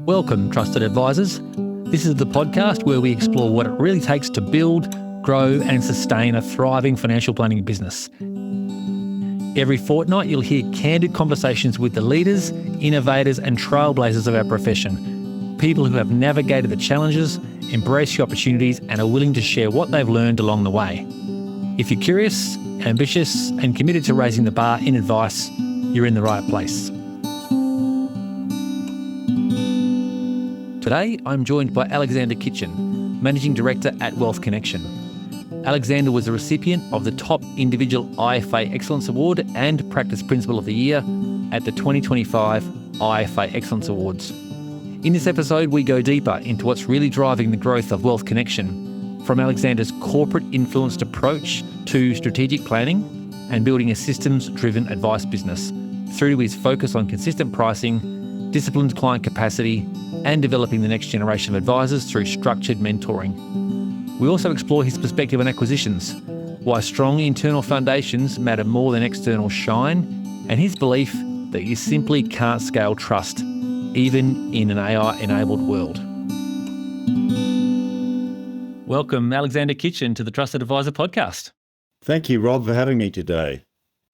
Welcome, trusted advisors. This is the podcast where we explore what it really takes to build, grow and sustain a thriving financial planning business. Every fortnight, you'll hear candid conversations with the leaders, innovators and trailblazers of our profession. People who have navigated the challenges, embraced the opportunities and are willing to share what they've learned along the way. If you're curious, ambitious and committed to raising the bar in advice, you're in the right place. Today, I'm joined by Xan Kitchin, Managing Director at Wealth Connexion. Alexander was a recipient of the top individual IFA Excellence Award and Practice Principal of the Year at the 2025 IFA Excellence Awards. In this episode, we go deeper into what's really driving the growth of Wealth Connexion, from Alexander's corporate influenced approach to strategic planning and building a systems-driven advice business, through to his focus on consistent pricing, disciplined client capacity, and developing the next generation of advisors through structured mentoring. We also explore his perspective on acquisitions, why strong internal foundations matter more than external shine, and his belief that you simply can't scale trust, even in an AI-enabled world. Welcome, Xan Kitchin, to the Trusted Advisor podcast. Thank you, Rob, for having me today.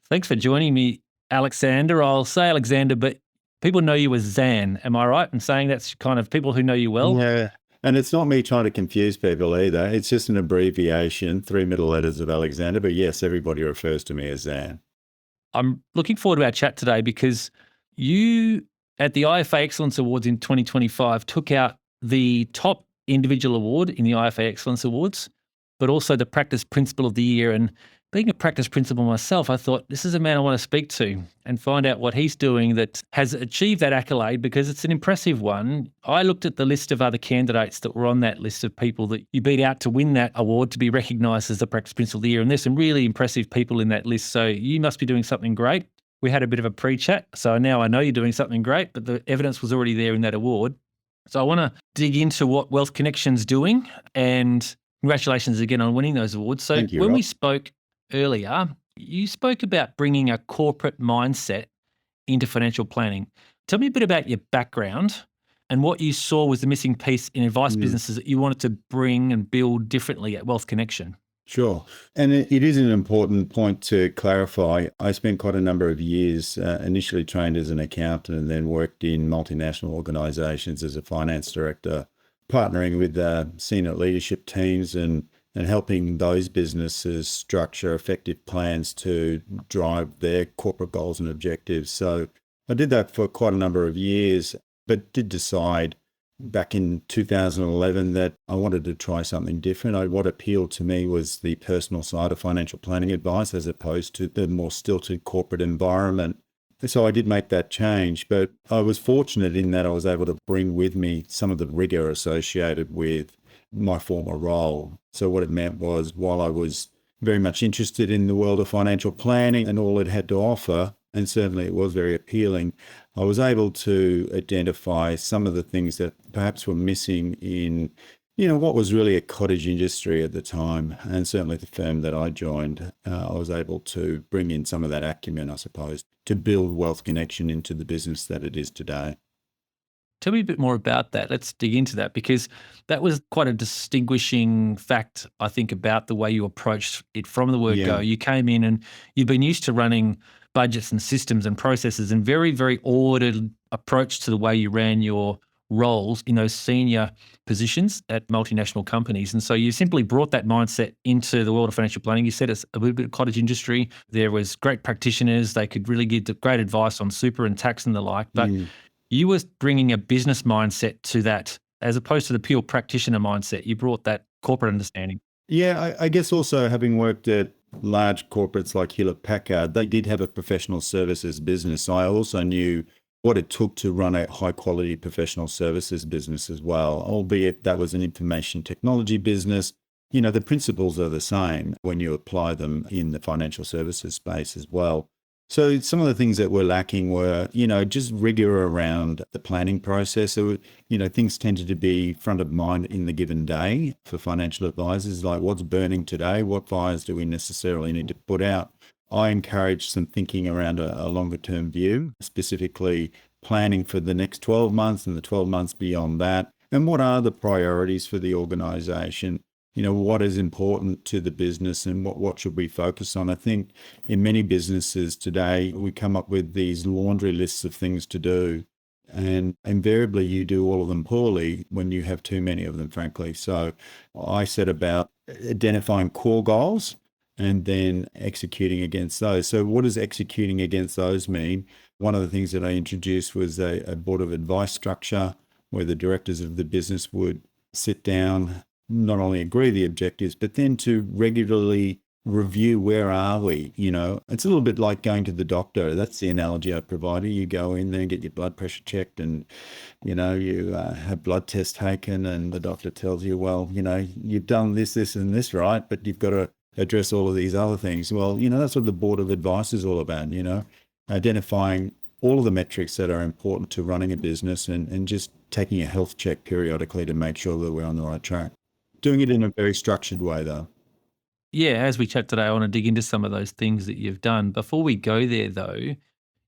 Thanks for joining me, Alexander. I'll say Alexander, but people know you as Xan. Am I right in saying that's kind of people who know you well? Yeah, and it's not me trying to confuse people either. It's just an abbreviation, 3 middle letters of Alexander. But yes, everybody refers to me as Xan. I'm looking forward to our chat today because you, at the IFA Excellence Awards in 2025, took out the top individual award in the IFA Excellence Awards, but also the Practice Principal of the Year. And being a practice principal myself, I thought this is a man I want to speak to and find out what he's doing that has achieved that accolade, because it's an impressive one. I looked at the list of other candidates that were on that list of people that you beat out to win that award to be recognised as the Practice Principal of the Year. And there's some really impressive people in that list. So you must be doing something great. We had a bit of a pre-chat, so now I know you're doing something great, but the evidence was already there in that award. So I want to dig into what Wealth Connexion's doing, and congratulations again on winning those awards. So Thank you, when Rob. we spoke earlier, you spoke about bringing a corporate mindset into financial planning. Tell me a bit about your background and what you saw was the missing piece in advice businesses that you wanted to bring and build differently at Wealth Connexion. Sure. And it is an important point to clarify. I spent quite a number of years, initially trained as an accountant and then worked in multinational organizations as a finance director, partnering with senior leadership teams and helping those businesses structure effective plans to drive their corporate goals and objectives. So I did that for quite a number of years, but did decide back in 2011 that I wanted to try something different. What appealed to me was the personal side of financial planning advice as opposed to the more stilted corporate environment. So I did make that change, but I was fortunate in that I was able to bring with me some of the rigor associated with my former role. So what it meant was, while I was very much interested in the world of financial planning and all it had to offer, and certainly it was very appealing, I was able to identify some of the things that perhaps were missing in, what was really a cottage industry at the time. And certainly the firm that I joined, I was able to bring in some of that acumen, I suppose, to build Wealth Connexion into the business that it is today. Tell me a bit more about that. Let's dig into that, because that was quite a distinguishing fact, I think, about the way you approached it from the word go. You came in and you've been used to running budgets and systems and processes and very, very ordered approach to the way you ran your roles in those senior positions at multinational companies. And so you simply brought that mindset into the world of financial planning. You said it's a little bit of cottage industry. There was great practitioners. They could really give great advice on super and tax and the like. But you were bringing a business mindset to that as opposed to the pure practitioner mindset. You brought that corporate understanding. Yeah, I guess also having worked at large corporates like Hewlett-Packard, they did have a professional services business. I also knew what it took to run a high quality professional services business as well, albeit that was an information technology business. The principles are the same when you apply them in the financial services space as well. So some of the things that were lacking were, just rigor around the planning process. So, things tended to be front of mind in the given day for financial advisors, like what's burning today, what fires do we necessarily need to put out. I encourage some thinking around a longer term view, specifically planning for the next 12 months and the 12 months beyond that. And what are the priorities for the organization? What is important to the business and what should we focus on? I think in many businesses today, we come up with these laundry lists of things to do. And invariably, you do all of them poorly when you have too many of them, frankly. So I set about identifying core goals and then executing against those. So what does executing against those mean? One of the things that I introduced was a board of advice structure where the directors of the business would sit down, not only agree the objectives, but then to regularly review where are we. It's a little bit like going to the doctor. That's the analogy I provided. You go in there and get your blood pressure checked and you have blood tests taken, and the doctor tells you, well, you've done this and this right, but you've got to address all of these other things. Well, that's what the board of advice is all about, identifying all of the metrics that are important to running a business and just taking a health check periodically to make sure that we're on the right track. Doing it in a very structured way, though. Yeah, as we chat today, I want to dig into some of those things that you've done. Before we go there, though,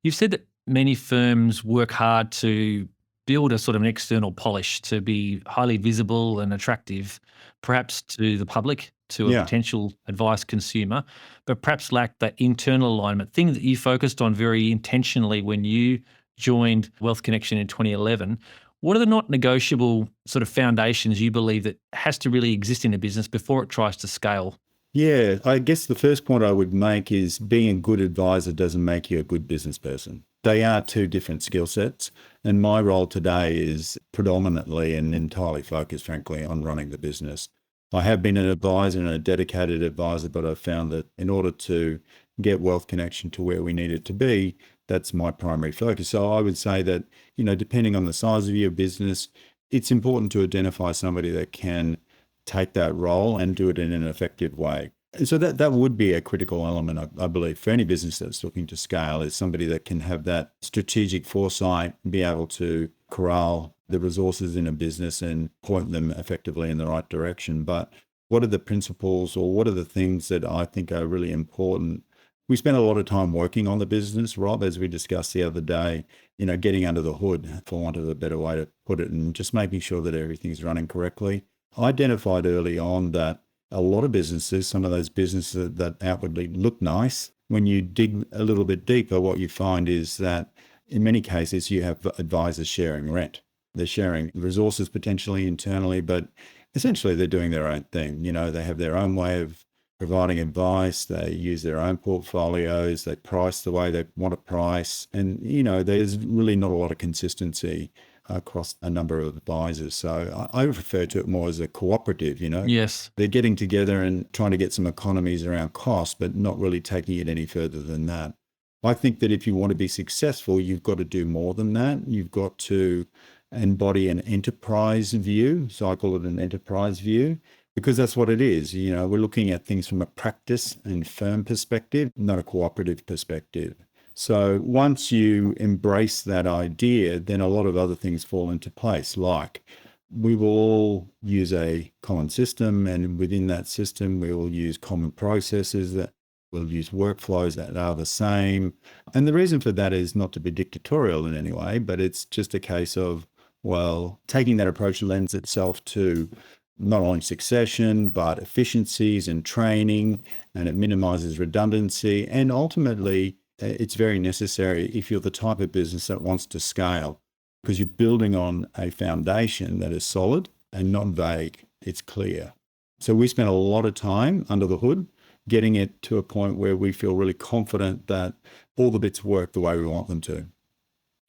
you've said that many firms work hard to build a sort of an external polish to be highly visible and attractive, perhaps to the public, to a potential advice consumer, but perhaps lack that internal alignment, thing that you focused on very intentionally when you joined Wealth Connexion in 2011. What are the not negotiable sort of foundations you believe that has to really exist in a business before it tries to scale? Yeah, I guess the first point I would make is being a good advisor doesn't make you a good business person. They are two different skill sets. And my role today is predominantly and entirely focused, frankly, on running the business. I have been an advisor and a dedicated advisor, but I've found that in order to get Wealth Connexion to where we need it to be, that's my primary focus. So I would say that, depending on the size of your business, it's important to identify somebody that can take that role and do it in an effective way. So that would be a critical element, I believe, for any business that's looking to scale, is somebody that can have that strategic foresight, be able to corral the resources in a business and point them effectively in the right direction. But what are the principles, or what are the things that I think are really important? We spend a lot of time working on the business, Rob, as we discussed the other day, getting under the hood, for want of a better way to put it, and just making sure that everything's running correctly. I identified early on that a lot of businesses, some of those businesses that outwardly look nice, when you dig a little bit deeper, what you find is that in many cases you have advisors sharing rent. They're sharing resources potentially internally, but essentially they're doing their own thing. They have their own way of providing advice. They use their own portfolios. They price the way they want to price. And, there's really not a lot of consistency across a number of advisors. So I refer to it more as a cooperative, Yes. They're getting together and trying to get some economies around cost, but not really taking it any further than that. I think that if you want to be successful, you've got to do more than that. You've got to embody an enterprise view. So I call it an enterprise view, because that's what it is. We're looking at things from a practice and firm perspective, not a cooperative perspective. So once you embrace that idea, then a lot of other things fall into place, like we will all use a common system, and within that system, we will use common processes, that we'll use workflows that are the same. And the reason for that is not to be dictatorial in any way, but it's just a case of, well, taking that approach lends itself to not only succession, but efficiencies and training, and it minimizes redundancy. And ultimately, it's very necessary if you're the type of business that wants to scale, because you're building on a foundation that is solid and not vague. It's clear. So we spent a lot of time under the hood getting it to a point where we feel really confident that all the bits work the way we want them to.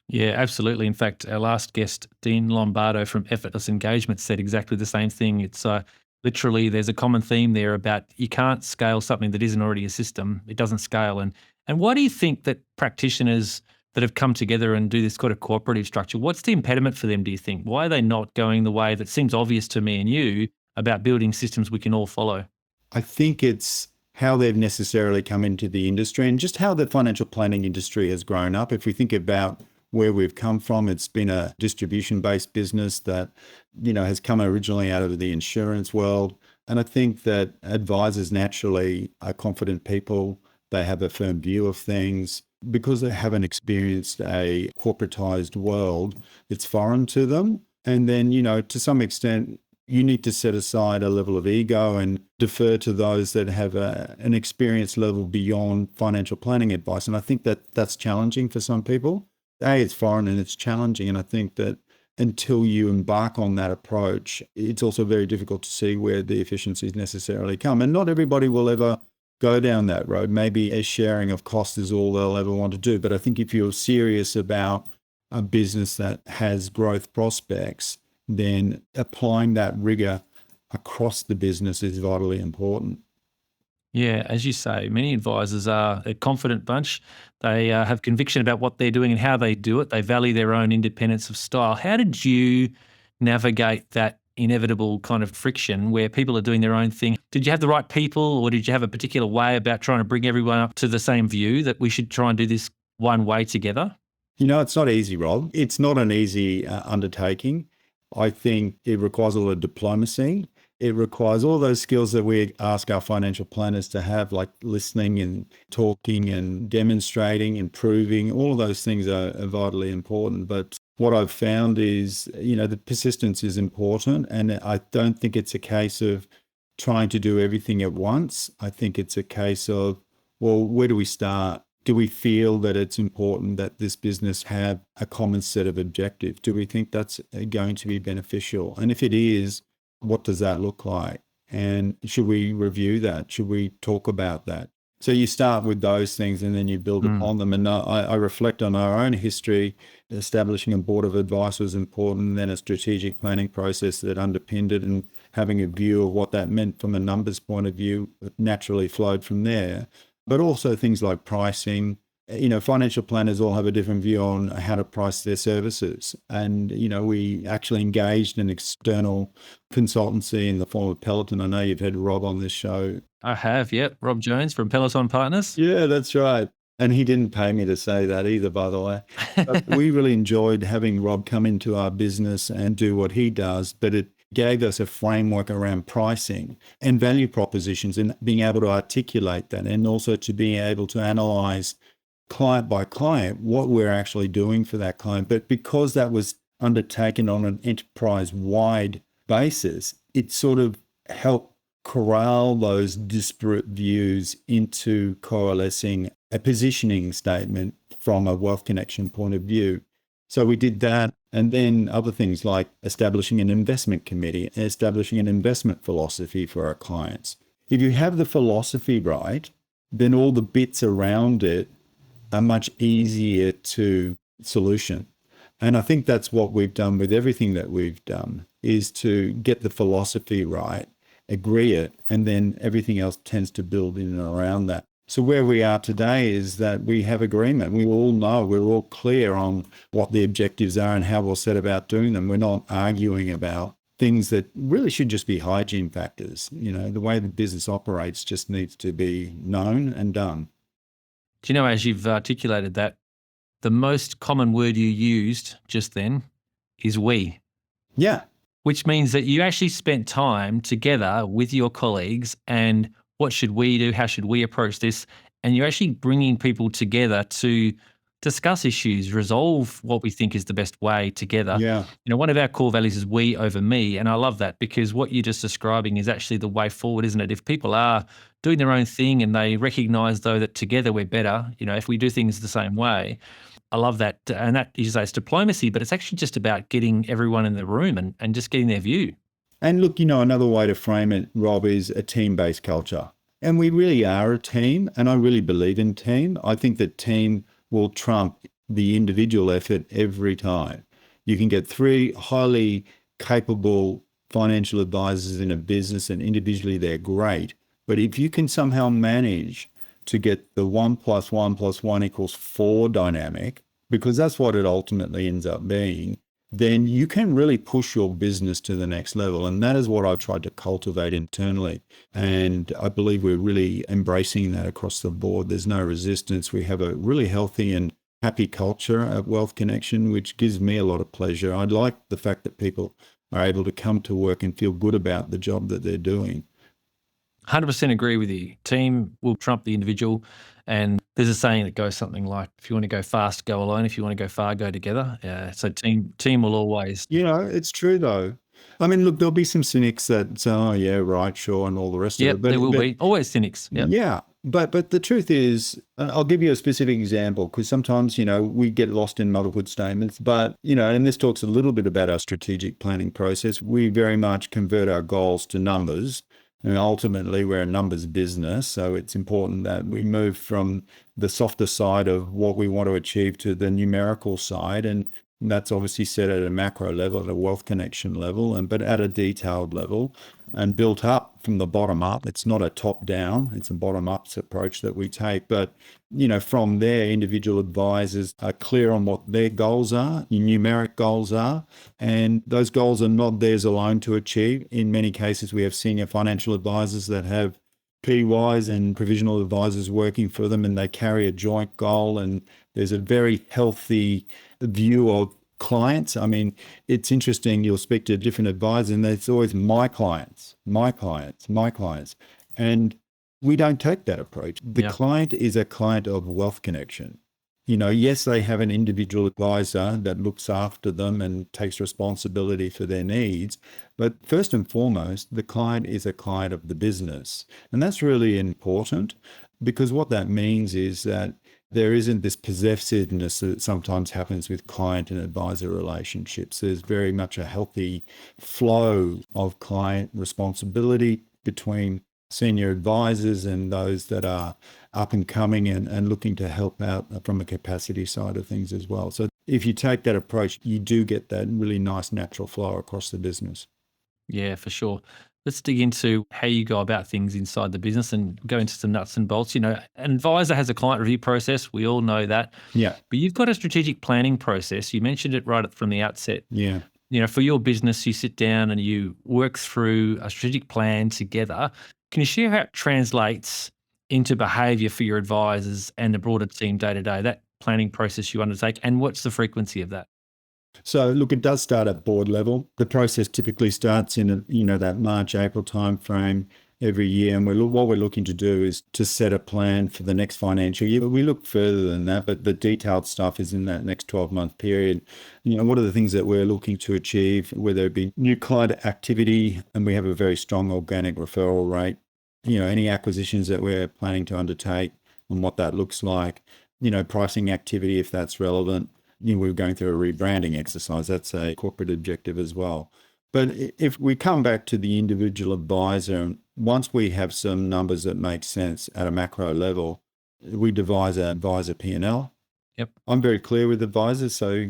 Yeah, absolutely. In fact, our last guest, Dean Lombardo from Effortless Engagement, said exactly the same thing. It's literally, there's a common theme there about you can't scale something that isn't already a system. It doesn't scale. And why do you think that practitioners that have come together and do this kind of cooperative structure, what's the impediment for them, do you think? Why are they not going the way that seems obvious to me and you about building systems we can all follow? I think it's how they've necessarily come into the industry and just how the financial planning industry has grown up. If we think about where we've come from, it's been a distribution-based business that, has come originally out of the insurance world. And I think that advisors naturally are confident people. they have a firm view of things. Because they haven't experienced a corporatized world, it's foreign to them. And then, to some extent, you need to set aside a level of ego and defer to those that have an experience level beyond financial planning advice. And I think that that's challenging for some people. It's foreign and it's challenging. And I think that until you embark on that approach, it's also very difficult to see where the efficiencies necessarily come. And not everybody will ever go down that road. Maybe a sharing of cost is all they'll ever want to do. But I think if you're serious about a business that has growth prospects, then applying that rigor across the business is vitally important. Yeah, as you say, many advisors are a confident bunch. They have conviction about what they're doing and how they do it. They value their own independence of style. How did you navigate that inevitable kind of friction where people are doing their own thing? Did you have the right people, or did you have a particular way about trying to bring everyone up to the same view that we should try and do this one way together? It's not easy, Rob. It's not an easy undertaking. I think it requires a lot of diplomacy. It requires all those skills that we ask our financial planners to have, like listening and talking and demonstrating, improving. All of those things are vitally important. But what I've found is, the persistence is important. And I don't think it's a case of trying to do everything at once. I think it's a case of, well, where do we start? Do we feel that it's important that this business have a common set of objectives? Do we think that's going to be beneficial? And if it is, what does that look like? And should we review that? Should we talk about that? So you start with those things and then you build upon them. And I reflect on our own history. Establishing a board of advice was important, and then a strategic planning process that underpinned it, and having a view of what that meant from a numbers point of view naturally flowed from there. But also things like pricing. Financial planners all have a different view on how to price their services. And, we actually engaged an external consultancy in the form of Peloton. I know you've had Rob on this show. I have, yep. Rob Jones from Peloton Partners. Yeah, that's right. And he didn't pay me to say that either, by the way. But we really enjoyed having Rob come into our business and do what he does. But it gave us a framework around pricing and value propositions, and being able to articulate that, and also to be able to analyze client by client what we're actually doing for that client. But because that was undertaken on an enterprise-wide basis, it sort of helped corral those disparate views into coalescing a positioning statement from a Wealth Connexion point of view. So we did that, and then other things like establishing an investment committee, establishing an investment philosophy for our clients. If you have the philosophy right, then all the bits around it are much easier to solution. And I think that's what we've done with everything that we've done, is to get the philosophy right, agree it, and then everything else tends to build in and around that. So where we are today is that we have agreement. We all know, we're all clear on what the objectives are and how we'll set about doing them. We're not arguing about things that really should just be hygiene factors. The way the business operates just needs to be known and done. Do you know, as you've articulated that, the most common word you used just then is we. Yeah. Which means that you actually spent time together with your colleagues and what should we do? How should we approach this? And you're actually bringing people together to discuss issues, resolve what we think is the best way together. Yeah. One of our core values is we over me. And I love that, because what you're just describing is actually the way forward, isn't it? If people are doing their own thing and they recognize, though, that together we're better, if we do things the same way, I love that. And that, you say, it's diplomacy, but it's actually just about getting everyone in the room and just getting their view. And look, another way to frame it, Rob, is a team-based culture. And we really are a team, and I really believe in team. I think that team will trump the individual effort every time. You can get 3 highly capable financial advisors in a business, and individually they're great. But if you can somehow manage to get the 1 + 1 + 1 = 4 dynamic, because that's what it ultimately ends up being, then you can really push your business to the next level. And that is what I've tried to cultivate internally. And I believe we're really embracing that across the board. There's no resistance. We have a really healthy and happy culture at Wealth Connexion, which gives me a lot of pleasure. I like the fact that people are able to come to work and feel good about the job that they're doing. 100% agree with you. Team will trump the individual. And there's a saying that goes something like, if you want to go fast, go alone. If you want to go far, go together. So team will always. It's true though. I mean, look, there'll be some cynics that say, oh yeah, right, sure, and all the rest of Yep, it. there will be. Always cynics. Yep. Yeah. But the truth is, I'll give you a specific example because sometimes, we get lost in motherhood statements, but, and this talks a little bit about our strategic planning process. We very much convert our goals to numbers. And ultimately, we're a numbers business. So it's important that we move from the softer side of what we want to achieve to the numerical side. And that's obviously set at a macro level, at a wealth connection level, but at a detailed level and built up from the bottom up. It's not a top down, it's a bottom up approach that we take. But, from there, individual advisors are clear on what their goals are, numeric goals are, and those goals are not theirs alone to achieve. In many cases, we have senior financial advisors that have PYs and provisional advisors working for them, and they carry a joint goal, and there's a very healthy view of clients. I mean, it's interesting, you'll speak to different advisors and it's always my clients. And we don't take that approach. The client is a client of Wealth Connexion. Yes, they have an individual advisor that looks after them and takes responsibility for their needs. But first and foremost, the client is a client of the business. And that's really important because what that means is that there isn't this possessiveness that sometimes happens with client and advisor relationships. There's very much a healthy flow of client responsibility between senior advisors and those that are up and coming and looking to help out from a capacity side of things as well. So if you take that approach, you do get that really nice natural flow across the business. Yeah, for sure. Let's dig into how you go about things inside the business and go into some nuts and bolts. An advisor has a client review process. We all know that. Yeah. But you've got a strategic planning process. You mentioned it right from the outset. Yeah. For your business, you sit down and you work through a strategic plan together. Can you share how it translates into behaviour for your advisors and the broader team day to day, that planning process you undertake, and what's the frequency of that? So look, it does start at board level. The process typically starts in that March, April timeframe every year. And what we're looking to do is to set a plan for the next financial year. But we look further than that, but the detailed stuff is in that next 12-month period. What are the things that we're looking to achieve, whether it be new client activity, and we have a very strong organic referral rate, any acquisitions that we're planning to undertake and what that looks like, pricing activity, if that's relevant. We're going through a rebranding exercise. That's a corporate objective as well. But if we come back to the individual advisor, once we have some numbers that make sense at a macro level, we devise an advisor P&L. Yep. I'm very clear with advisors. So,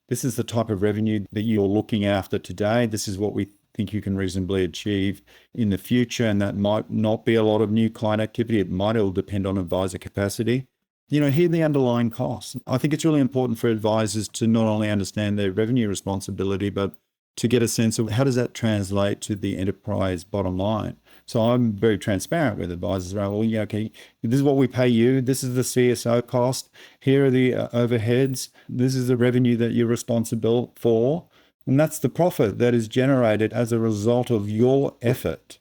this is the type of revenue that you're looking after today. This is what we think you can reasonably achieve in the future. And that might not be a lot of new client activity. It might all depend on advisor capacity. Here are the underlying costs. I think it's really important for advisors to not only understand their revenue responsibility, but to get a sense of how does that translate to the enterprise bottom line. So I'm very transparent with advisors around, okay, this is what we pay you. This is the CSO cost. Here are the overheads. This is the revenue that you're responsible for. And that's the profit that is generated as a result of your effort.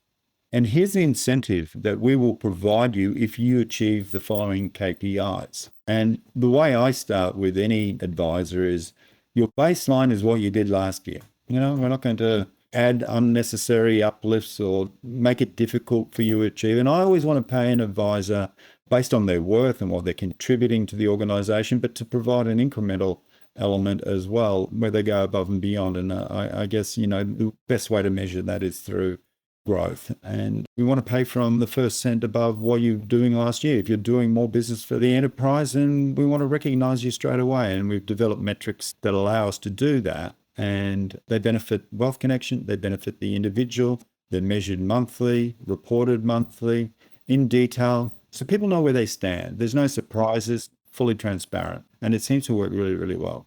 And here's the incentive that we will provide you if you achieve the following KPIs. And the way I start with any advisor is your baseline is what you did last year. We're not going to add unnecessary uplifts or make it difficult for you to achieve. And I always want to pay an advisor based on their worth and what they're contributing to the organization, but to provide an incremental element as well, where they go above and beyond. And I guess, the best way to measure that is through growth. And we want to pay from the first cent above what you're doing last year. If you're doing more business for the enterprise, then we want to recognize you straight away. And we've developed metrics that allow us to do that. And they benefit Wealth Connexion, they benefit the individual. They're measured monthly, reported monthly, in detail. So people know where they stand. There's no surprises, fully transparent. And it seems to work really, really well.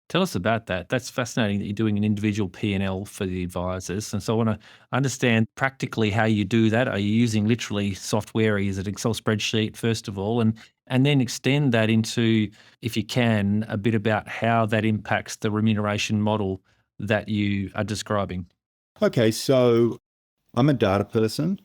Tell us about that. That's fascinating that you're doing an individual P&L for the advisors. And so I want to understand practically how you do that. Are you using literally software? Is it Excel spreadsheet, first of all? And then extend that into, if you can, a bit about how that impacts the remuneration model that you are describing. Okay, so I'm a data person.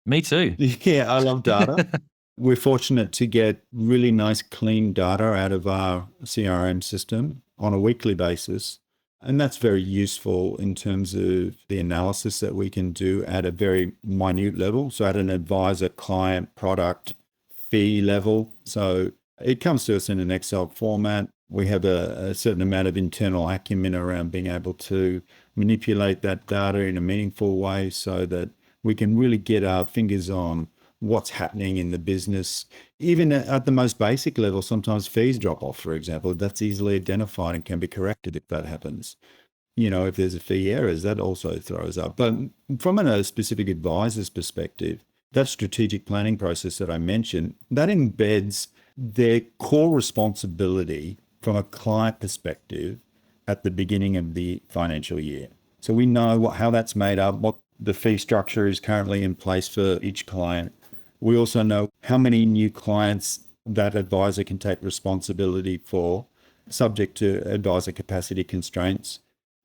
Me too. Yeah, I love data. We're fortunate to get really nice, clean data out of our CRM system on a weekly basis. And that's very useful in terms of the analysis that we can do at a very minute level. So at an advisor, client, product, fee level. So it comes to us in an Excel format. We have a certain amount of internal acumen around being able to manipulate that data in a meaningful way so that we can really get our fingers on what's happening in the business. Even at the most basic level, sometimes fees drop off, for example. That's easily identified and can be corrected if that happens. If there's a fee errors, that also throws up. But from a specific advisor's perspective, that strategic planning process that I mentioned, that embeds their core responsibility from a client perspective at the beginning of the financial year. So we know how that's made up, what the fee structure is currently in place for each client. We also know how many new clients that advisor can take responsibility for, subject to advisor capacity constraints.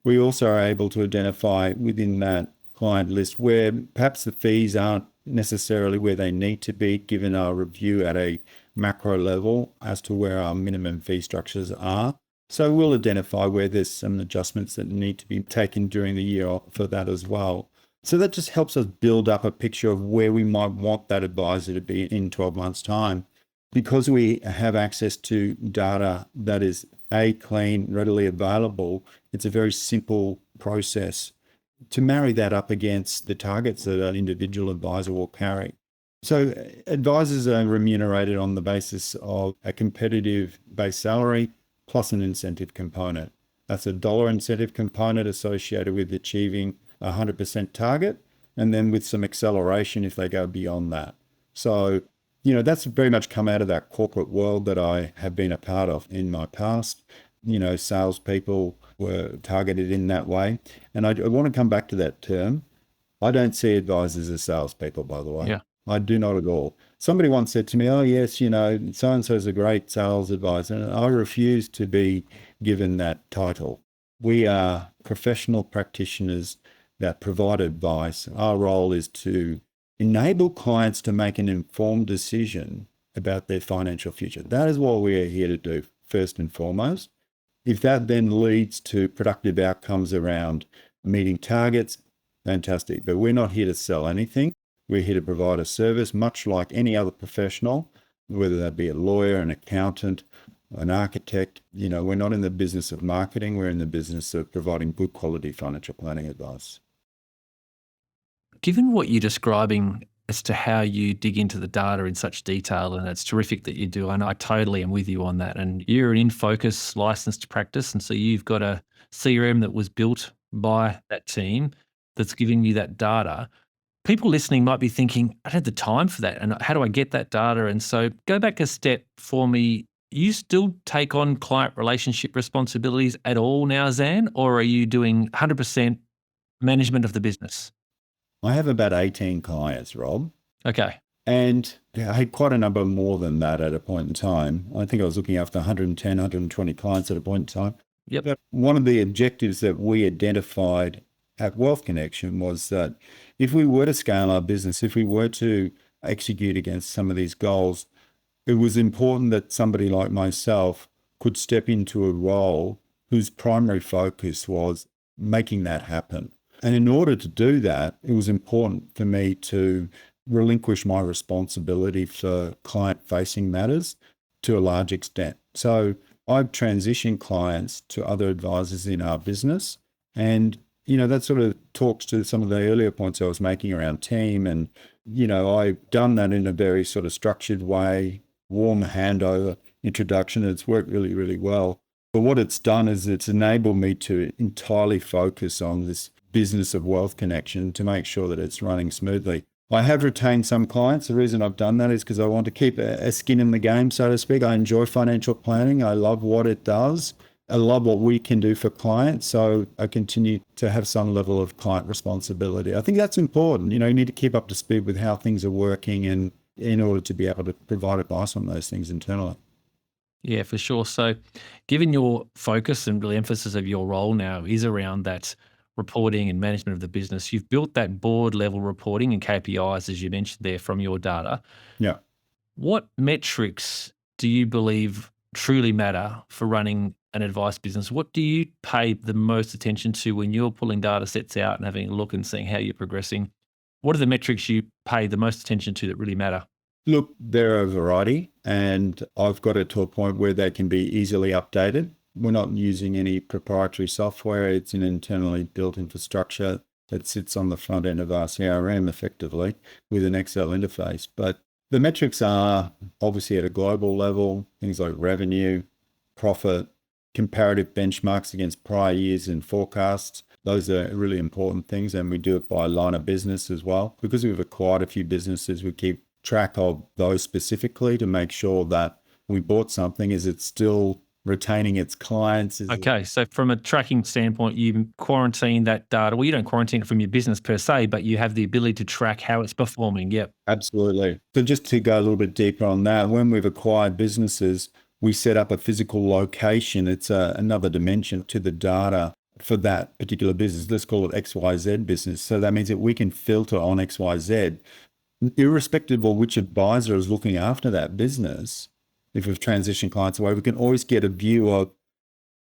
We also are able to identify within that client list where perhaps the fees aren't necessarily where they need to be, given our review at a macro level as to where our minimum fee structures are. So we'll identify where there's some adjustments that need to be taken during the year for that as well. So that just helps us build up a picture of where we might want that advisor to be in 12 months' time. Because we have access to data that is clean, readily available, it's a very simple process to marry that up against the targets that an individual advisor will carry. So advisors are remunerated on the basis of a competitive base salary plus an incentive component. That's a dollar incentive component associated with achieving 100% target, and then with some acceleration if they go beyond that. So, that's very much come out of that corporate world that I have been a part of in my past. Salespeople were targeted in that way. And I want to come back to that term. I don't see advisors as salespeople, by the way. Yeah. I do not at all. Somebody once said to me, oh, yes, so-and-so is a great sales advisor. And I refuse to be given that title. We are professional practitioners that provide advice. Our role is to enable clients to make an informed decision about their financial future. That is what we are here to do, first and foremost. If that then leads to productive outcomes around meeting targets, fantastic. But we're not here to sell anything. We're here to provide a service, much like any other professional, whether that be a lawyer, an accountant, an architect. We're not in the business of marketing. We're in the business of providing good quality financial planning advice. Given what you're describing as to how you dig into the data in such detail, and it's terrific that you do, and I totally am with you on that. And you're an in-focus licensed practice, and so you've got a CRM that was built by that team that's giving you that data. People listening might be thinking, I don't have the time for that, and how do I get that data? And so go back a step for me. You still take on client relationship responsibilities at all now, Xan, or are you doing 100% management of the business? I have about 18 clients, Rob. Okay. And I had quite a number more than that at a point in time. I think I was looking after 110, 120 clients at a point in time. Yep. But one of the objectives that we identified at Wealth Connexion was that if we were to scale our business, if we were to execute against some of these goals, it was important that somebody like myself could step into a role whose primary focus was making that happen. And in order to do that, it was important for me to relinquish my responsibility for client-facing matters to a large extent. So I've transitioned clients to other advisors in our business. And, that sort of talks to some of the earlier points I was making around team. And, I've done that in a very sort of structured way, warm handover introduction. It's worked really, really well. But what it's done is it's enabled me to entirely focus on this business of Wealth Connexion to make sure that it's running smoothly. I have retained some clients. The reason I've done that is because I want to keep a skin in the game, so to speak. I enjoy financial planning. I love what it does. I love what we can do for clients. So I continue to have some level of client responsibility. I think that's important. You need to keep up to speed with how things are working and in order to be able to provide advice on those things internally. Yeah, for sure. So given your focus and really emphasis of your role now is around that reporting and management of the business. You've built that board level reporting and KPIs, as you mentioned there, from your data. Yeah. What metrics do you believe truly matter for running an advice business? What do you pay the most attention to when you're pulling data sets out and having a look and seeing how you're progressing? What are the metrics you pay the most attention to that really matter? Look, there are a variety, and I've got it to a point where they can be easily updated. We're not using any proprietary software. It's an internally built infrastructure that sits on the front end of our CRM effectively with an Excel interface. But the metrics are obviously at a global level, things like revenue, profit, comparative benchmarks against prior years and forecasts. Those are really important things, and we do it by line of business as well. Because we've acquired a few businesses, we keep track of those specifically to make sure that we bought something, is it still retaining its clients? Okay, so from a tracking standpoint, you quarantine that data. Well, you don't quarantine it from your business per se, but you have the ability to track how it's performing. Yep. Absolutely. So just to go a little bit deeper on that, when we've acquired businesses, we set up a physical location. It's another dimension to the data for that particular business. Let's call it XYZ business. So that means that we can filter on XYZ, irrespective of which advisor is looking after that business. If we've transitioned clients away, we can always get a view of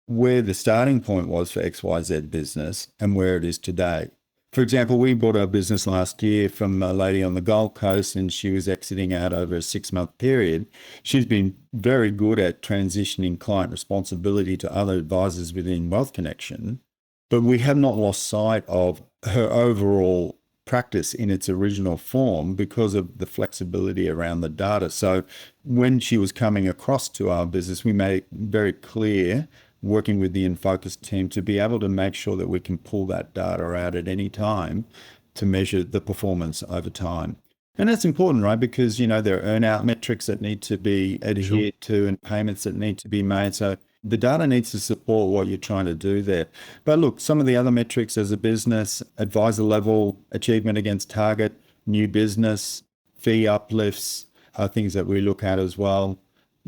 where the starting point was for XYZ business and where it is today. For example, we bought our business last year from a lady on the Gold Coast, and she was exiting out over a 6-month period. She's been very good at transitioning client responsibility to other advisors within Wealth Connexion, but we have not lost sight of her overall practice in its original form because of the flexibility around the data. So when she was coming across to our business, we made it very clear, working with the InFocus team, to be able to make sure that we can pull that data out at any time to measure the performance over time. And that's important, right? Because, there are earn-out metrics that need to be adhered to and payments that need to be made. So the data needs to support what you're trying to do there. But look, some of the other metrics as a business, advisor level, achievement against target, new business, fee uplifts are things that we look at as well.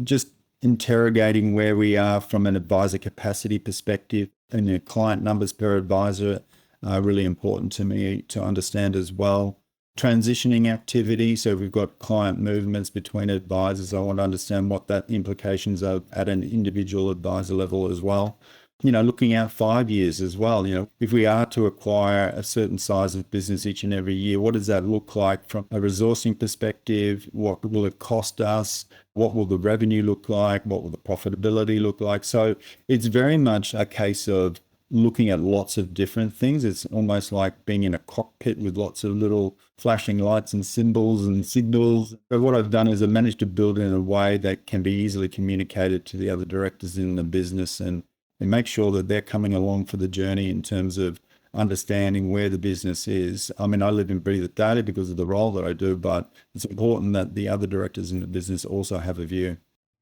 Just interrogating where we are from an advisor capacity perspective, and the client numbers per advisor are really important to me to understand as well. Transitioning activity. So if we've got client movements between advisors, I want to understand what that implications are at an individual advisor level as well. Looking out 5 years as well. If we are to acquire a certain size of business each and every year, what does that look like from a resourcing perspective? What will it cost us? What will the revenue look like? What will the profitability look like? So it's very much a case of looking at lots of different things. It's almost like being in a cockpit with lots of little flashing lights and symbols and signals. But what I've done is I've managed to build it in a way that can be easily communicated to the other directors in the business and make sure that they're coming along for the journey in terms of understanding where the business is. I mean, I live and breathe it daily because of the role that I do, but it's important that the other directors in the business also have a view.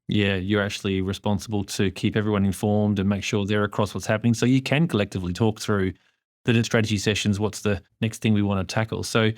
Yeah, you're actually responsible to keep everyone informed and make sure they're across what's happening. So you can collectively talk through the strategy sessions. What's the next thing we want to tackle? So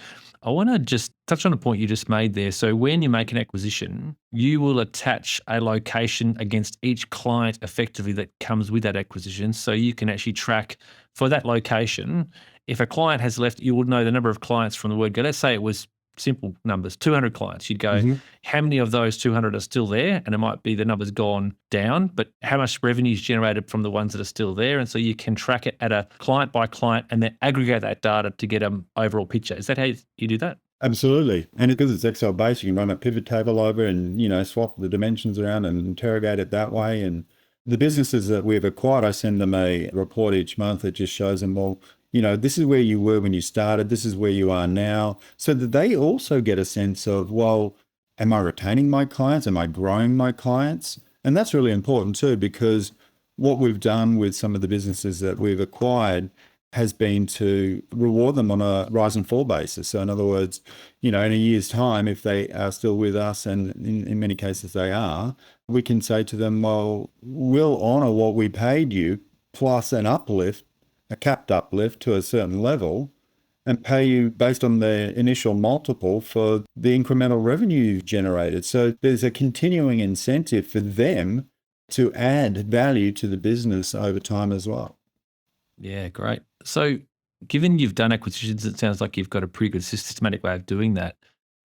I want to just touch on a point you just made there. So when you make an acquisition, you will attach a location against each client effectively that comes with that acquisition. So you can actually track for that location. If a client has left, you will know the number of clients from the word go. Let's say it was simple numbers, 200 clients. You'd go, how many of those 200 are still there? And it might be the number's gone down, but how much revenue is generated from the ones that are still there? And so you can track it at a client by client and then aggregate that data to get an overall picture. Is that how you do that? Absolutely. And because it's Excel based, you can run a pivot table over and, swap the dimensions around and interrogate it that way. And the businesses that we've acquired, I send them a report each month that just shows them, well, this is where you were when you started, this is where you are now, so that they also get a sense of, well, am I retaining my clients? Am I growing my clients? And that's really important too, because what we've done with some of the businesses that we've acquired has been to reward them on a rise and fall basis. So in other words, in a year's time, if they are still with us, and in many cases they are, we can say to them, well, we'll honor what we paid you plus an uplift, a capped uplift to a certain level, and pay you based on the initial multiple for the incremental revenue generated. So there's a continuing incentive for them to add value to the business over time as well. Yeah, great. So, given you've done acquisitions, it sounds like you've got a pretty good systematic way of doing that.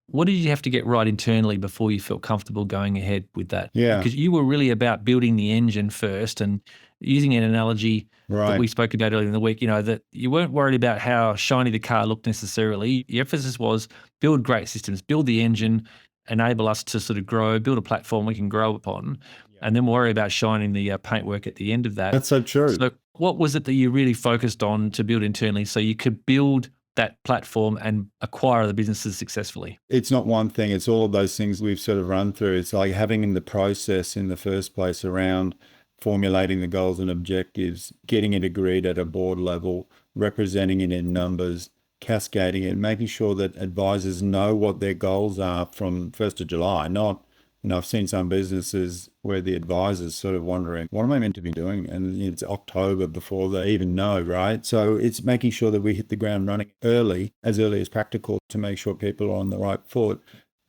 What did you have to get right internally before you felt comfortable going ahead with that? Yeah, Because you were really about building the engine first and using an analogy that right. we spoke about earlier in the week, that you weren't worried about how shiny the car looked necessarily. Your emphasis was build great systems, build the engine, enable us to sort of grow, build a platform we can grow upon, and then worry about shining the paintwork at the end of that. That's so true. So, what was it that you really focused on to build internally so you could build that platform and acquire the businesses successfully? It's not one thing, it's all of those things we've sort of run through. It's like having in the process in the first place around formulating the goals and objectives, getting it agreed at a board level, representing it in numbers, cascading it, making sure that advisors know what their goals are from 1st of July, not, I've seen some businesses where the advisor's sort of wondering, what am I meant to be doing? And it's October before they even know, right? So it's making sure that we hit the ground running early as practical, to make sure people are on the right foot.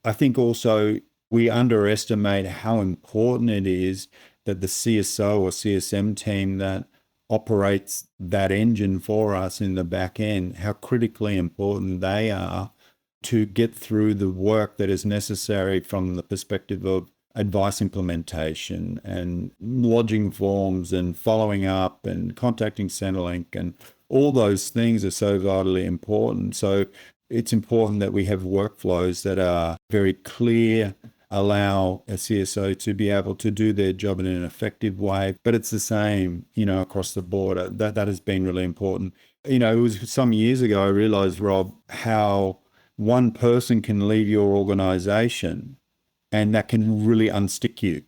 I think also we underestimate how important it is that the CSO or CSM team that operates that engine for us in the back end, how critically important they are to get through the work that is necessary from the perspective of advice implementation and lodging forms and following up and contacting Centrelink, and all those things are so vitally important. So it's important that we have workflows that are very clear, allow a CSO to be able to do their job in an effective way, but it's the same, across the board. That has been really important. It was some years ago I realized, Rob, how one person can leave your organization and that can really unstick you.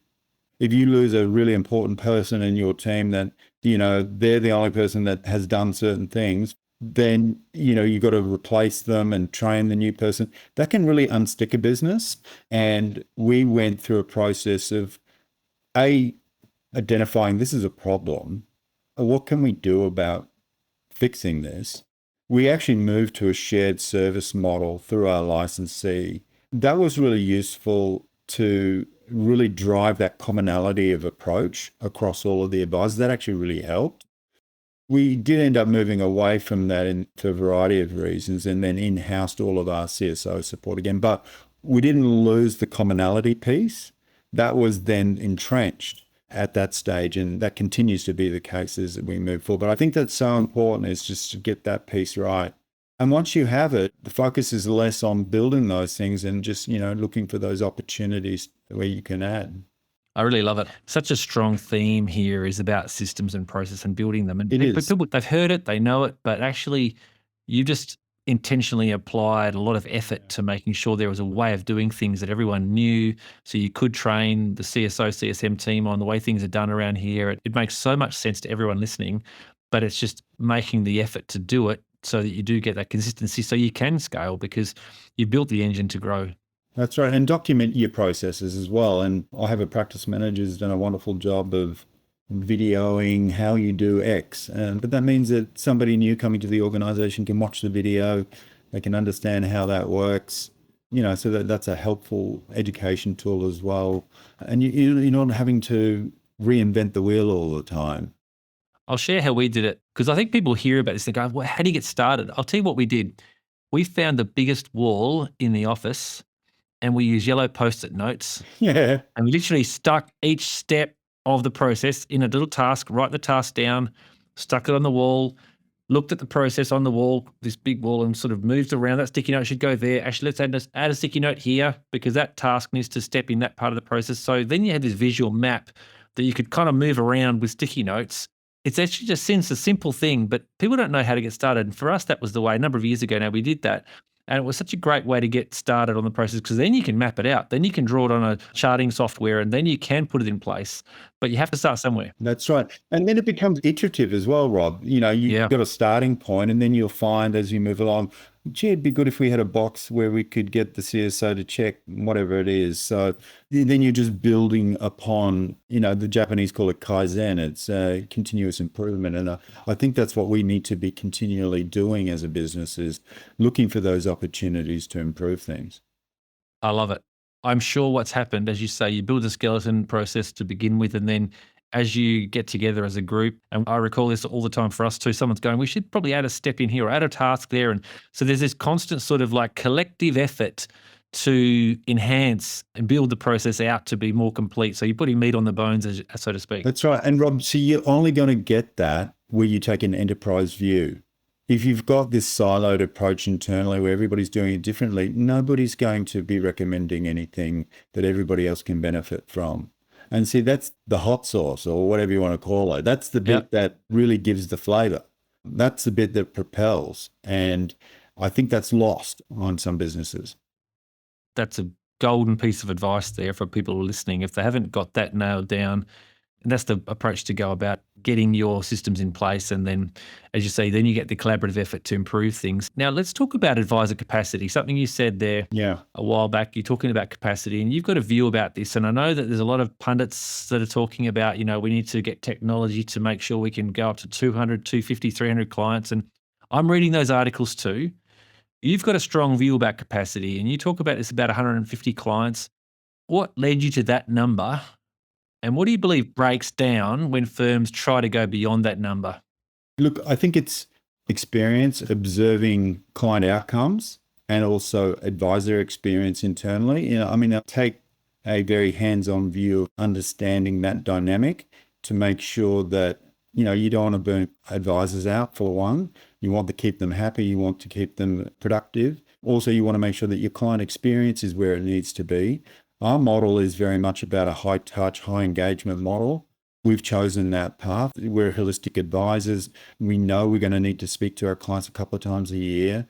If you lose a really important person in your team that, they're the only person that has done certain things, then, you've got to replace them and train the new person. That can really unstick a business. And we went through a process of identifying this is a problem. What can we do about fixing this? We actually moved to a shared service model through our licensee. That was really useful to really drive that commonality of approach across all of the advisors. That actually really helped. We did end up moving away from that for a variety of reasons, and then in-housed all of our CSO support again. But we didn't lose the commonality piece. That was then entrenched at that stage, and that continues to be the case as we move forward. But I think that's so important, is just to get that piece right. And once you have it, the focus is less on building those things and just, looking for those opportunities where you can add. I really love it. Such a strong theme here is about systems and process and building them. And It is. people, they've heard it, they know it, but actually you just intentionally applied a lot of effort to making sure there was a way of doing things that everyone knew, so you could train the CSO, CSM team on the way things are done around here. It makes so much sense to everyone listening, but it's just making the effort to do it so that you do get that consistency so you can scale, because you built the engine to grow. That's right. And document your processes as well. And I have a practice manager who's done a wonderful job of videoing how you do X. But that means that somebody new coming to the organization can watch the video, they can understand how that works, so that's a helpful education tool as well. And you're not having to reinvent the wheel all the time. I'll share how we did it, because I think people hear about this, they go, well, how do you get started? I'll tell you what we did. We found the biggest wall in the office, and we used yellow Post-it notes. Yeah. And we literally stuck each step of the process in a little task, write the task down, stuck it on the wall, looked at the process on the wall, this big wall, and sort of moved around. That sticky note should go there. Actually, let's add a sticky note here, because that task needs to step in that part of the process. So then you had this visual map that you could kind of move around with sticky notes. It's actually just seems a simple thing, but people don't know how to get started. And for us, that was the way. A number of years ago now, we did that. And it was such a great way to get started on the process, because then you can map it out. Then you can draw it on a charting software, and then you can put it in place. But you have to start somewhere. That's right. And then it becomes iterative as well, Rob. You've got a starting point, and then you'll find as you move along, gee, it'd be good if we had a box where we could get the CSO to check whatever it is. So then you're just building upon, the Japanese call it Kaizen. It's continuous improvement. And I think that's what we need to be continually doing as a business, is looking for those opportunities to improve things. I love it. I'm sure what's happened, as you say, you build a skeleton process to begin with, and then as you get together as a group. And I recall this all the time for us too. Someone's going, we should probably add a step in here or add a task there. And so there's this constant sort of like collective effort to enhance and build the process out to be more complete. So you're putting meat on the bones, so to speak. That's right. And Rob, so you're only going to get that where you take an enterprise view. If you've got this siloed approach internally where everybody's doing it differently, nobody's going to be recommending anything that everybody else can benefit from. And see, that's the hot sauce or whatever you want to call it. That's the bit that really gives the flavor. That's the bit that propels. And I think that's lost on some businesses. That's a golden piece of advice there for people listening. If they haven't got that nailed down, and that's the approach to go about getting your systems in place. And then, as you say, then you get the collaborative effort to improve things. Now, let's talk about advisor capacity, something you said there a while back. You're talking about capacity and you've got a view about this. And I know that there's a lot of pundits that are talking about, you know, we need to get technology to make sure we can go up to 200, 250, 300 clients. And I'm reading those articles too. You've got a strong view about capacity and you talk about this about 150 clients. What led you to that number? And what do you believe breaks down when firms try to go beyond that number? Look, I think it's experience observing client outcomes and also advisor experience internally. You know, I mean, I take a very hands-on view of understanding that dynamic to make sure that, you know, you don't want to burn advisors out for one. You want to keep them happy. You want to keep them productive. Also, you want to make sure that your client experience is where it needs to be. Our model is very much about a high touch, high engagement model. We've chosen that path. We're holistic advisors. We know we're going to need to speak to our clients a couple of times a year.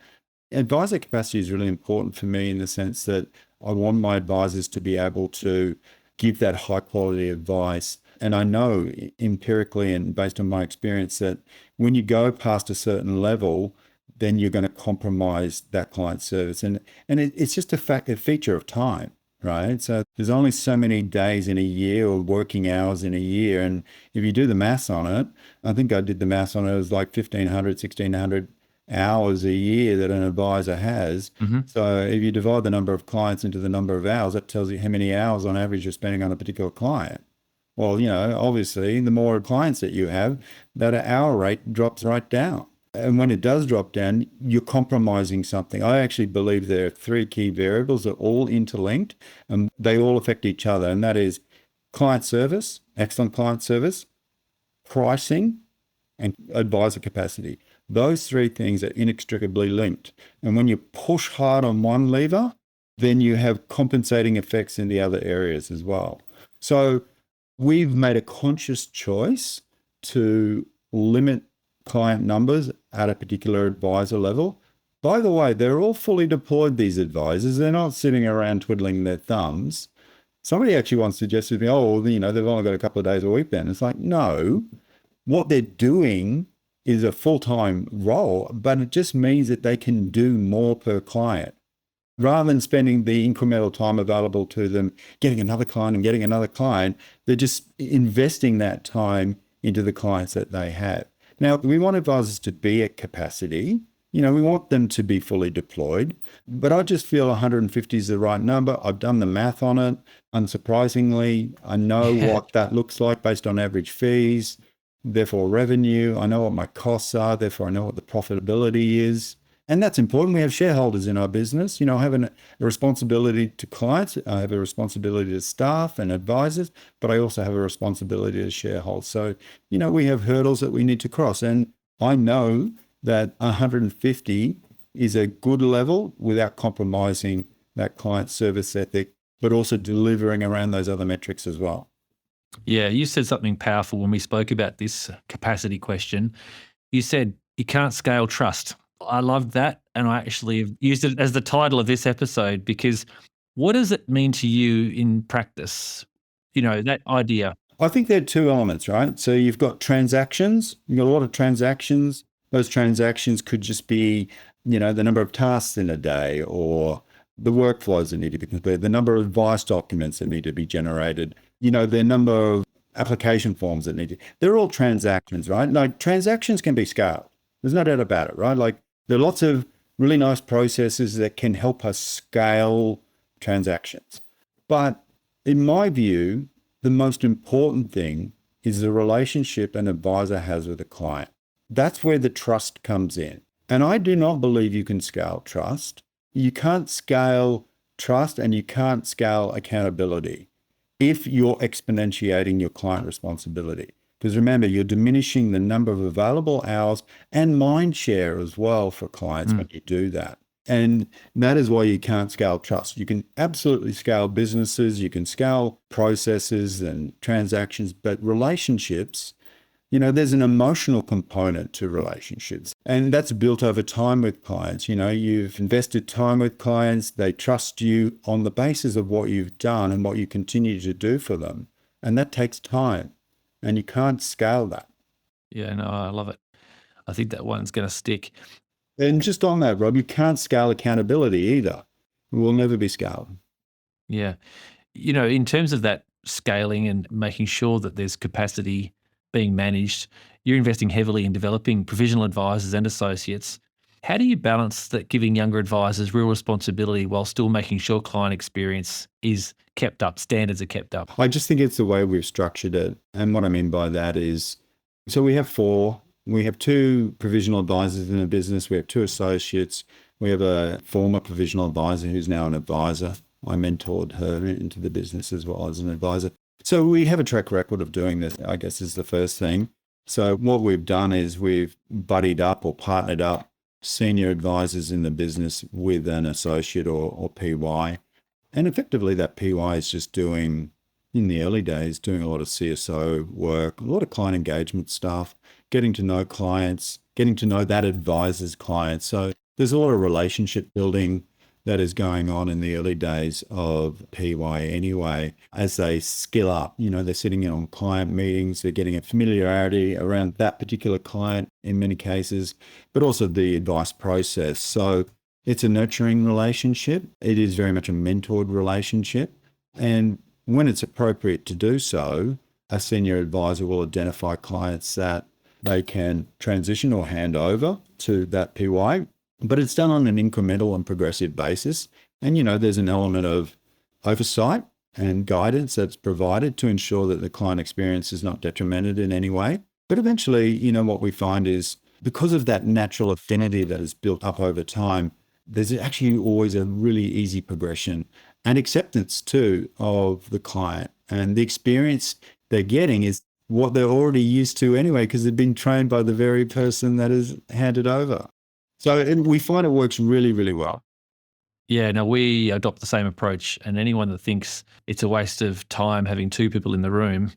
Advisor capacity is really important for me in the sense that I want my advisors to be able to give that high quality advice. And I know empirically and based on my experience that when you go past a certain level, then you're going to compromise that client service. And it's just a feature of time, right? So there's only so many days in a year or working hours in a year. And if you do the maths on it, I think I did the maths on it, it was like 1,500, 1,600 hours a year that an advisor has. Mm-hmm. So if you divide the number of clients into the number of hours, that tells you how many hours on average you're spending on a particular client. Well, you know, obviously, the more clients that you have, that hour rate drops right down. And when it does drop down, you're compromising something. I actually believe there are three key variables that are all interlinked and they all affect each other. And that is client service, excellent client service, pricing, and advisor capacity. Those three things are inextricably linked. And when you push hard on one lever, then you have compensating effects in the other areas as well. So we've made a conscious choice to limit client numbers at a particular advisor level. By the way, they're all fully deployed, these advisors. They're not sitting around twiddling their thumbs. Somebody actually once suggested to me, oh, you know, they've only got a couple of days a week then. It's like, no, what they're doing is a full-time role, but it just means that they can do more per client. Rather than spending the incremental time available to them, getting another client and getting another client, they're just investing that time into the clients that they have. Now, we want advisors to be at capacity. You know, we want them to be fully deployed, but I just feel 150 is the right number. I've done the math on it. Unsurprisingly, I know what that looks like based on average fees, therefore revenue. I know what my costs are, therefore I know what the profitability is. And that's important. We have shareholders in our business. You know, I have a responsibility to clients. I have a responsibility to staff and advisors, but I also have a responsibility to shareholders. So, you know, we have hurdles that we need to cross. And I know that 150 is a good level without compromising that client service ethic, but also delivering around those other metrics as well. Yeah, you said something powerful when we spoke about this capacity question. You said you can't scale trust. I loved that, and I actually have used it as the title of this episode because what does it mean to you in practice? You know, that idea. I think there are two elements, right? So you've got transactions. You've got a lot of transactions. Those transactions could just be, you know, the number of tasks in a day or the workflows that need to be completed, the number of advice documents that need to be generated, you know, the number of application forms that need to, they're all transactions, right? Like transactions can be scaled. There's no doubt about it, right? Like there are lots of really nice processes that can help us scale transactions. But in my view, the most important thing is the relationship an advisor has with a client. That's where the trust comes in. And I do not believe you can scale trust. You can't scale trust and you can't scale accountability if you're exponentiating your client responsibility. Because remember, you're diminishing the number of available hours and mind share as well for clients when you do that. And that is why you can't scale trust. You can absolutely scale businesses, you can scale processes and transactions, but relationships, there's an emotional component to relationships. And that's built over time with clients. You've invested time with clients, they trust you on the basis of what you've done and what you continue to do for them. And that takes time. And you can't scale that. Yeah, no, I love it. I think that one's going to stick. And just on that, Rob, you can't scale accountability either. It will never be scaled. Yeah. In terms of that scaling and making sure that there's capacity being managed, you're investing heavily in developing provisional advisors and associates. How do you balance that, giving younger advisors real responsibility while still making sure client experience is kept up, standards are kept up? I just think it's the way we've structured it. And what I mean by that is, so we have two provisional advisors in the business. We have two associates. We have a former provisional advisor who's now an advisor. I mentored her into the business as well as an advisor. So we have a track record of doing this, I guess, is the first thing. So what we've done is we've buddied up or partnered up senior advisors in the business with an associate or PY. And effectively that PY is just doing, in the early days, doing a lot of CSO work, a lot of client engagement stuff, getting to know clients, getting to know that advisor's clients. So there's a lot of relationship building that is going on in the early days of PY anyway, as they skill up. They're sitting in on client meetings, they're getting a familiarity around that particular client in many cases, but also the advice process. So it's a nurturing relationship. It is very much a mentored relationship. And when it's appropriate to do so, a senior advisor will identify clients that they can transition or hand over to that PY. But it's done on an incremental and progressive basis. And, there's an element of oversight and guidance that's provided to ensure that the client experience is not detrimented in any way. But eventually, what we find is because of that natural affinity that is built up over time, there's actually always a really easy progression and acceptance too of the client. And the experience they're getting is what they're already used to anyway, because they've been trained by the very person that is handed over. So we find it works really, really well. Yeah, no, we adopt the same approach. And anyone that thinks it's a waste of time having two people in the room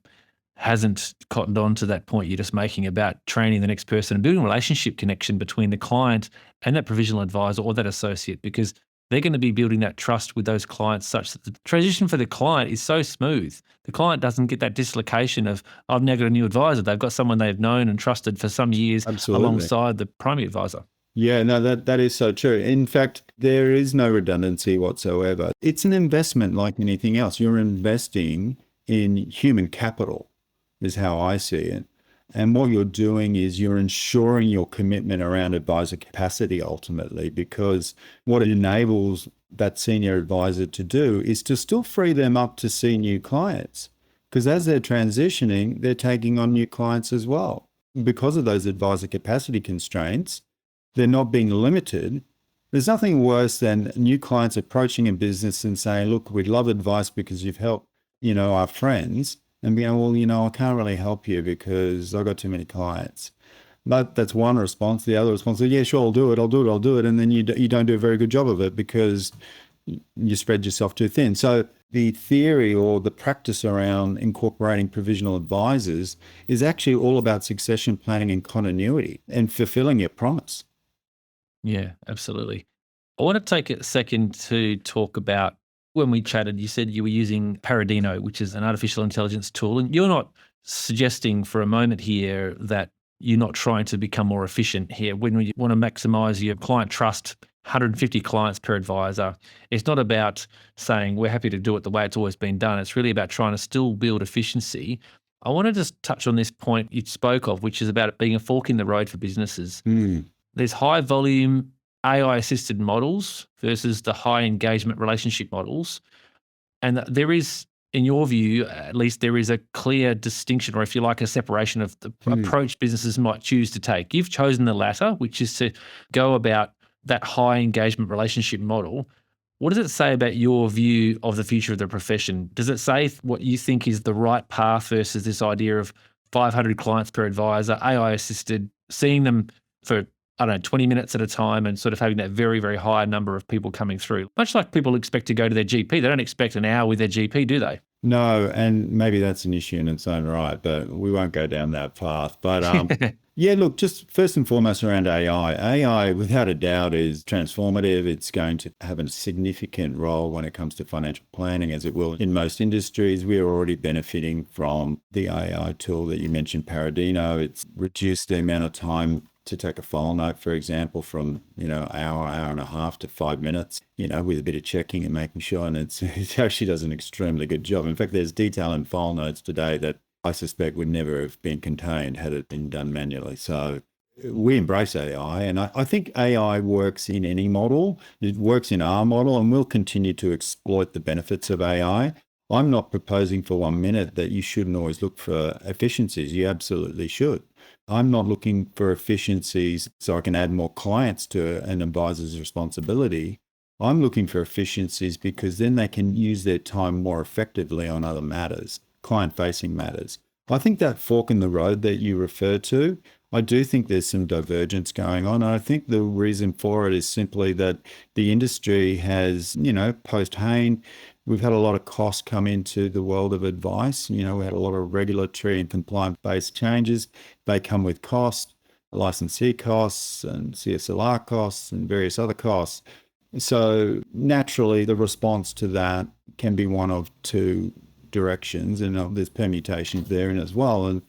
hasn't cottoned on to that point you're just making about training the next person and building a relationship connection between the client and that provisional advisor or that associate, because they're going to be building that trust with those clients such that the transition for the client is so smooth. The client doesn't get that dislocation of, I've now got a new advisor. They've got someone they've known and trusted for some years. Absolutely. Alongside the primary advisor. Yeah, no, that is so true. In fact, there is no redundancy whatsoever. It's an investment like anything else. You're investing in human capital is how I see it. And what you're doing is you're ensuring your commitment around advisor capacity ultimately, because what it enables that senior advisor to do is to still free them up to see new clients. Because as they're transitioning, they're taking on new clients as well. Because of those advisor capacity constraints, they're not being limited. There's nothing worse than new clients approaching a business and saying, look, we'd love advice because you've helped, our friends, and being, well, I can't really help you because I've got too many clients. That's one response. The other response is, yeah, sure, I'll do it. And then you don't do a very good job of it because you spread yourself too thin. So the theory or the practice around incorporating provisional advisors is actually all about succession planning and continuity and fulfilling your promise. Yeah, absolutely. I want to take a second to talk about when we chatted, you said you were using Paradino, which is an artificial intelligence tool. And you're not suggesting for a moment here that you're not trying to become more efficient here. When you want to maximize your client trust, 150 clients per advisor, it's not about saying we're happy to do it the way it's always been done. It's really about trying to still build efficiency. I want to just touch on this point you spoke of, which is about it being a fork in the road for businesses. There's high volume AI-assisted models versus the high engagement relationship models. And there is in your view, at least there is a clear distinction, or if you like, a separation of the approach businesses might choose to take. You've chosen the latter, which is to go about that high engagement relationship model. What does it say about your view of the future of the profession? Does it say what you think is the right path versus this idea of 500 clients per advisor, AI assisted, seeing them for, 20 minutes at a time and sort of having that very, very high number of people coming through? Much like people expect to go to their GP. They don't expect an hour with their GP, do they? No, and maybe that's an issue in its own right, but we won't go down that path. But yeah, look, just first and foremost around AI. AI, without a doubt, is transformative. It's going to have a significant role when it comes to financial planning, as it will in most industries. We are already benefiting from the AI tool that you mentioned, Paradino. It's reduced the amount of time to take a file note, for example, from, hour and a half to 5 minutes, with a bit of checking and making sure. And it actually does an extremely good job. In fact, there's detail in file notes today that I suspect would never have been contained had it been done manually. So we embrace AI, and I think AI works in any model. It works in our model, and we'll continue to exploit the benefits of AI. I'm not proposing for 1 minute that you shouldn't always look for efficiencies. You absolutely should. I'm not looking for efficiencies so I can add more clients to an advisor's responsibility. I'm looking for efficiencies because then they can use their time more effectively on other matters, client-facing matters. I think that fork in the road that you refer to, I do think there's some divergence going on. And I think the reason for it is simply that the industry has, post-Hayne, we've had a lot of costs come into the world of advice. We had a lot of regulatory and compliance-based changes. They come with cost, licensee costs and CSLR costs and various other costs. So naturally, the response to that can be one of two directions, and there's permutations therein as well. And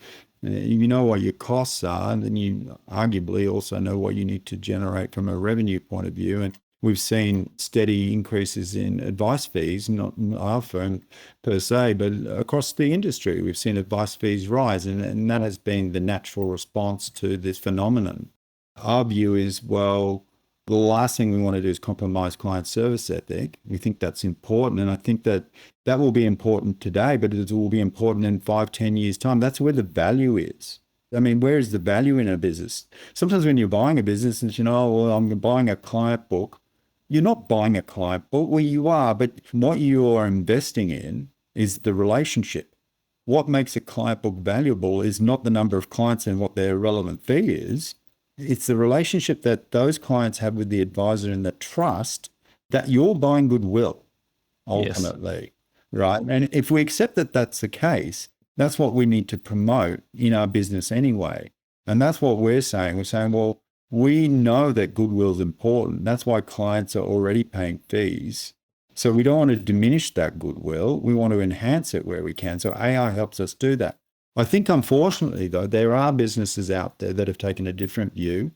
you know what your costs are, and then you arguably also know what you need to generate from a revenue point of view. And we've seen steady increases in advice fees, not our firm per se, but across the industry. We've seen advice fees rise, and that has been the natural response to this phenomenon. Our view is, well, the last thing we want to do is compromise client service ethic. We think that's important, and I think that will be important today, but it will be important in 5-10 years' time. That's where the value is. I mean, where is the value in a business? Sometimes when you're buying a business and I'm buying a client book, you're not buying a client book. Well, you are, but what you are investing in is the relationship. What makes a client book valuable is not the number of clients and what their relevant fee is. It's the relationship that those clients have with the advisor and the trust that you're buying goodwill, ultimately. Yes. Right? And if we accept that that's the case, that's what we need to promote in our business anyway. And that's what we're saying. We're saying, well, we know that goodwill is important. That's why clients are already paying fees. So we don't want to diminish that goodwill. We want to enhance it where we can. So AI helps us do that. I think, unfortunately, though, there are businesses out there that have taken a different view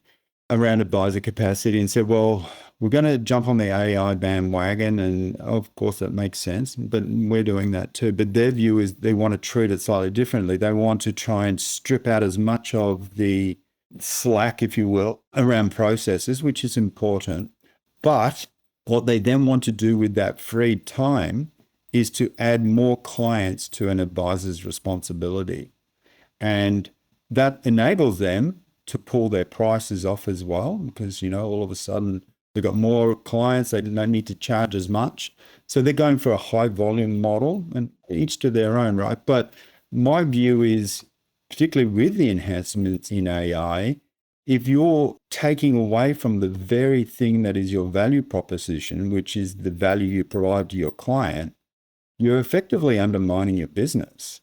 around advisor capacity and said, well, we're going to jump on the AI bandwagon. And of course, that makes sense, but we're doing that too. But their view is they want to treat it slightly differently. They want to try and strip out as much of the slack, if you will, around processes, which is important. But what they then want to do with that freed time is to add more clients to an advisor's responsibility. And that enables them to pull their prices off as well, because, all of a sudden they've got more clients, they don't need to charge as much. So they're going for a high volume model, and each to their own, right? But my view is, particularly with the enhancements in AI, if you're taking away from the very thing that is your value proposition, which is the value you provide to your client, you're effectively undermining your business.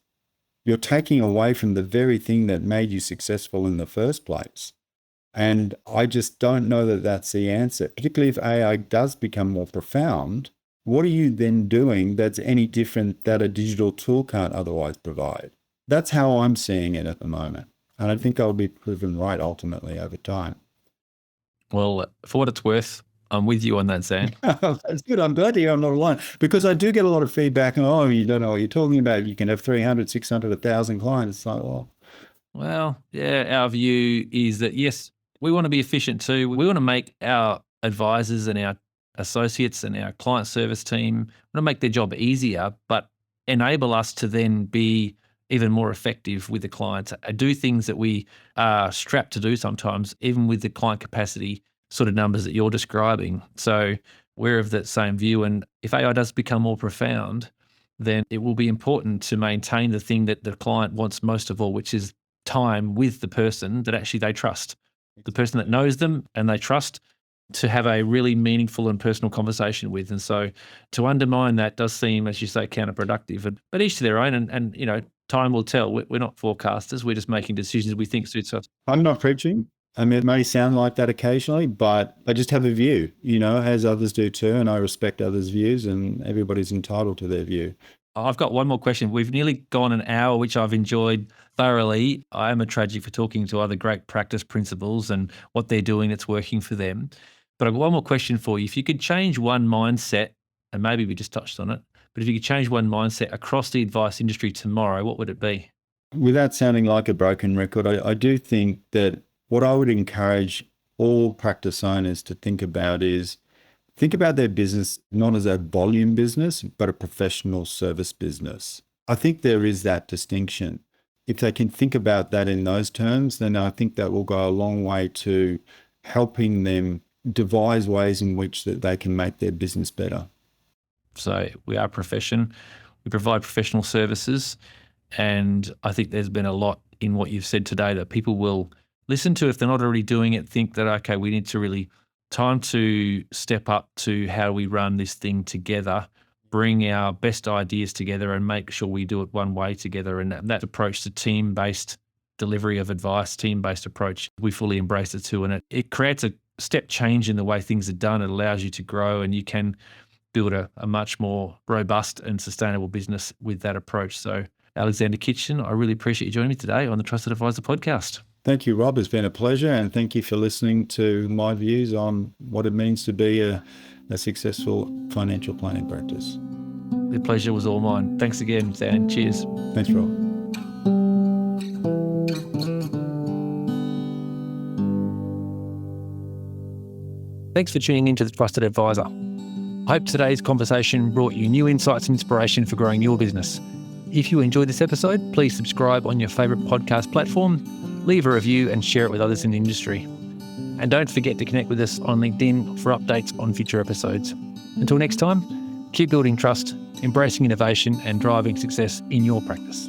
You're taking away from the very thing that made you successful in the first place. And I just don't know that that's the answer, particularly if AI does become more profound. What are you then doing that's any different that a digital tool can't otherwise provide? That's how I'm seeing it at the moment. And I think I'll be proven right ultimately over time. Well, for what it's worth, I'm with you on that, Xan. That's good. I'm glad to hear I'm not alone, because I do get a lot of feedback. Oh, you don't know what you're talking about. You can have 300, 600, 1,000 clients. It's like, well, yeah, our view is that, yes, we want to be efficient too. We want to make our advisors and our associates and our client service team, we want to make their job easier, but enable us to then be even more effective with the clients, do things that we are strapped to do sometimes, even with the client capacity sort of numbers that you're describing. So we're of that same view. And if AI does become more profound, then it will be important to maintain the thing that the client wants most of all, which is time with the person that actually they trust, the person that knows them and they trust, to have a really meaningful and personal conversation with. And so to undermine that does seem, as you say, counterproductive. But each to their own. And time will tell. We're not forecasters. We're just making decisions we think suits us. I'm not preaching. I mean, it may sound like that occasionally, but I just have a view, as others do too, and I respect others' views, and everybody's entitled to their view. I've got one more question. We've nearly gone an hour, which I've enjoyed thoroughly. I am a tragic for talking to other great practice principals and what they're doing that's working for them. But I've got one more question for you. If you could change one mindset, and maybe we just touched on it, but if you could change one mindset across the advice industry tomorrow, what would it be? Without sounding like a broken record, I do think that what I would encourage all practice owners to think about is think about their business not as a volume business, but a professional service business. I think there is that distinction. If they can think about that in those terms, then I think that will go a long way to helping them devise ways in which that they can make their business better. So we are a profession. We provide professional services. And I think there's been a lot in what you've said today that people will listen to if they're not already doing it, think that, okay, we need to really time to step up to how we run this thing together, bring our best ideas together and make sure we do it one way together. And that approach to team-based delivery of advice, team-based approach, we fully embrace it too. And it creates a step change in the way things are done. It allows you to grow and you can build a much more robust and sustainable business with that approach. So Xan Kitchin, I really appreciate you joining me today on the Trusted Advisor podcast. Thank you, Rob. It's been a pleasure. And thank you for listening to my views on what it means to be a successful financial planning practice. The pleasure was all mine. Thanks again, Xan. Cheers. Thanks, Rob. Thanks for tuning into The Trusted Advisor. I hope today's conversation brought you new insights and inspiration for growing your business. If you enjoyed this episode, please subscribe on your favourite podcast platform, leave a review and share it with others in the industry. And don't forget to connect with us on LinkedIn for updates on future episodes. Until next time, keep building trust, embracing innovation and driving success in your practice.